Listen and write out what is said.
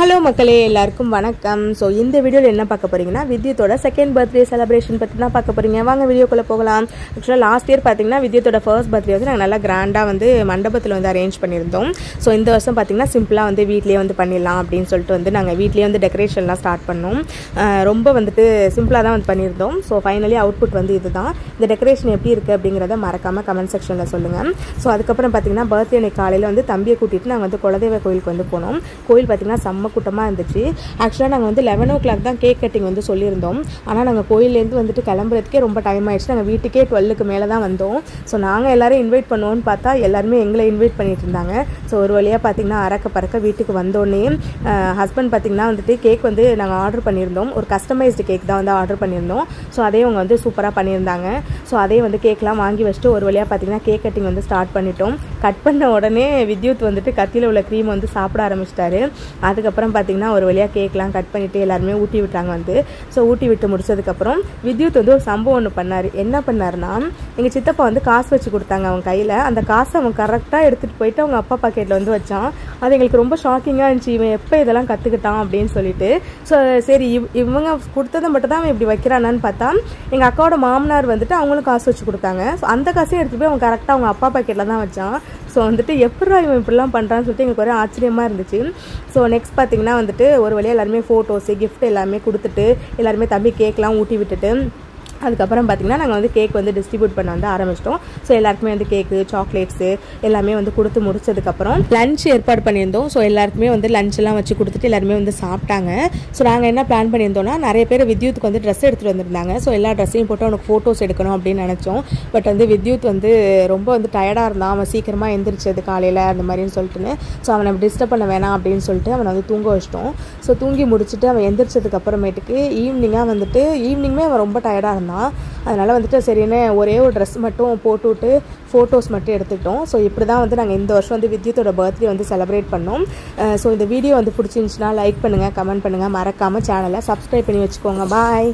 Hello மக்களே, எல்லாருக்கும் வணக்கம். ஸோ இந்த வீடியோவில் என்ன பார்க்க போறீங்கன்னா, வித்யுத்தோட செகண்ட் பர்த்டே செலிப்ரேஷன் பற்றி தான் பார்க்க போறீங்க. வாங்க வீடியோக்குள்ளே போகலாம். ஆக்சுவலாக லாஸ்ட் இயர் பார்த்தீங்கன்னா வித்யுத்தோட ஃபர்ஸ்ட் பர்த்டே வந்து நாங்கள் நல்லா கிராண்டாக வந்து மண்டபத்தில் வந்து அரேஞ்ச் பண்ணியிருந்தோம். ஸோ இந்த வருஷம் பார்த்தீங்கன்னா சிம்பிளாக வந்து வீட்லேயே வந்து பண்ணிடலாம் அப்படின்னு சொல்லிட்டு வந்து நாங்கள் வீட்லேயே வந்து டெக்கரேஷன்லாம் ஸ்டார்ட் பண்ணோம். ரொம்ப வந்துட்டு சிம்பிளாக தான் வந்து பண்ணியிருந்தோம். ஸோ ஃபைனலி அவுட்புட் வந்து இதுதான். இந்த டெக்கரேஷன் எப்படி இருக்குது அப்படிங்கிறத மறக்காமல் கமெண்ட் செக்ஷனில் சொல்லுங்கள். ஸோ அதுக்கப்புறம் பார்த்தீங்கன்னா பர்த்டே அன்னைக்கு காலையில் வந்து தம்பியை கூட்டிகிட்டு நாங்கள் வந்து குலதெய்வ கோயிலுக்கு வந்து போனோம். கோயில் பார்த்தீங்கன்னா செம்ம கூட்டமாக இருந்துச்சு. ஆக்சுவலாக நாங்கள் வந்து 11 o'clock தான் கேக் கட்டிங் வந்து சொல்லியிருந்தோம். ஆனால் நாங்கள் கோயிலேருந்து வந்துட்டு கிளம்புறதுக்கே ரொம்ப டைம் ஆயிடுச்சு. நாங்கள் வீட்டுக்கே 12க்கு மேலே தான் வந்தோம். ஸோ நாங்கள் எல்லோரும் இன்வைட் பண்ணுவோன்னு பார்த்தா எல்லாருமே எங்களை இன்வைட் பண்ணிட்டு இருந்தாங்க. ஸோ ஒரு வழியாக பார்த்தீங்கன்னா அறக்க பறக்க வீட்டுக்கு வந்தோடனே ஹஸ்பண்ட் பார்த்தீங்கன்னா வந்துட்டு கேக் வந்து நாங்கள் ஆர்டர் பண்ணியிருந்தோம். ஒரு கஸ்டமைஸ்டு கேக் தான் வந்து ஆர்டர் பண்ணியிருந்தோம். ஸோ அதே அவங்க வந்து சூப்பராக பண்ணியிருந்தாங்க. ஸோ அதே வந்து கேக்லாம் வாங்கி வச்சுட்டு ஒரு வழியாக பார்த்தீங்கன்னா கேக் கட்டிங் வந்து ஸ்டார்ட் பண்ணிட்டோம். கட் பண்ண உடனே வித்யுத் வந்துட்டு கத்தியில் உள்ள க்ரீம் வந்து சாப்பிட ஆரம்பிச்சிட்டாரு. அதுக்கப்புறம் பார்த்தீங்கன்னா ஒரு வழியாக கேக்லாம் கட் பண்ணிவிட்டு எல்லாருமே ஊட்டி விட்டாங்க வந்து. ஸோ ஊட்டி விட்டு முடிச்சதுக்கப்புறம் வித்யுத் வந்து ஒரு சம்பவம் ஒன்று பண்ணார். என்ன பண்ணாருன்னா, எங்கள் சித்தப்பா வந்து காசு வச்சு கொடுத்தாங்க அவங்க கையில். அந்த காசை அவன் கரெக்டாக எடுத்துகிட்டு போயிட்டு அவங்க அப்பா பாக்கெட்டில் வந்து வச்சான். அது எங்களுக்கு ரொம்ப ஷாக்கிங்காக இருந்துச்சு. இவன் எப்போ இதெல்லாம் கற்றுக்கிட்டான் அப்படின்னு சொல்லிட்டு. ஸோ சரி இவங்க கொடுத்ததை மட்டும் தான் அவன் இப்படி வைக்கிறானான்னு பார்த்தா எங்கள் அக்காவோட மாமனார் வந்துட்டு அவங்களும் காசு வச்சு கொடுத்தாங்க. ஸோ அந்த காசையும் எடுத்துகிட்டு போய் அவன் கரெக்டாக அவங்க அப்பா பாக்கெட்டில் தான் வச்சான். ஸோ வந்துட்டு எப்படா இவன் இப்படிலாம் பண்ணுறான்னு சொல்லிட்டு எங்களுக்கு ஒரே ஆச்சரியமாக இருந்துச்சு. ஸோ நெக்ஸ்ட் பார்த்தீங்கன்னா வந்துட்டு ஒரு வழியாக எல்லாருமே ஃபோட்டோஸு கிஃப்ட் எல்லாமே கொடுத்துட்டு எல்லாருமே தம்பி கேக்லாம் ஊட்டி விட்டுட்டு அதுக்கப்புறம் பார்த்திங்கன்னா நாங்கள் வந்து கேக் வந்து டிஸ்ட்ரிபியூட் பண்ண வந்து ஆரம்பிச்சிட்டோம். ஸோ எல்லாருக்குமே வந்து கேக்கு சாக்லேட்ஸு எல்லாமே வந்து கொடுத்து முடிச்சதுக்கப்புறம் லஞ்ச் ஏற்பாடு பண்ணியிருந்தோம். ஸோ எல்லாருக்குமே வந்து லஞ்செல்லாம் வச்சு கொடுத்துட்டு எல்லாருமே வந்து சாப்பிட்டாங்க. ஸோ நாங்கள் என்ன பிளான் பண்ணியிருந்தோம்னா, நிறைய பேர் வித்யுத்துக்கு வந்து ட்ரெஸ் எடுத்துகிட்டு வந்திருந்தாங்க. ஸோ எல்லா ட்ரெஸ்ஸையும் போட்டு அவனுக்கு ஃபோட்டோஸ் எடுக்கணும் அப்படின்னு நினச்சோம். பட் வந்து வித்யுத் வந்து ரொம்ப வந்து டயர்டாக இருந்தான். அவன் சீக்கிரமாக எந்திரிச்சது காலையில் அந்த மாதிரின்னு சொல்லிட்டுன்னு. ஸோ அவனை டிஸ்டர்ப் பண்ண வேணாம் அப்படின்னு சொல்லிட்டு அவனை வந்து தூங்க வச்சிட்டோம். ஸோ தூங்கி முடிச்சுட்டு அவன் எந்திரிச்சதுக்கப்புறமேட்டுக்கு ஈவினிங்குமே அவன் ரொம்ப டயர்டாக இருந்தான். அதனால் வந்துட்டு சரின்னு ஒரே ஒரு ட்ரெஸ் மட்டும் போட்டுவிட்டு ஃபோட்டோஸ் மட்டும் எடுத்துக்கிட்டோம். ஸோ இப்படி தான் வந்து நாங்கள் இந்த வருஷம் வந்து வித்யுத்தோட பர்த்டே வந்து செலிப்ரேட் பண்ணோம். ஸோ இந்த வீடியோ வந்து பிடிச்சிருந்துச்சுன்னா லைக் பண்ணுங்கள், கமெண்ட் பண்ணுங்கள், மறக்காமல் சேனலை சப்ஸ்கிரைப் பண்ணி வச்சுக்கோங்க. பாய்.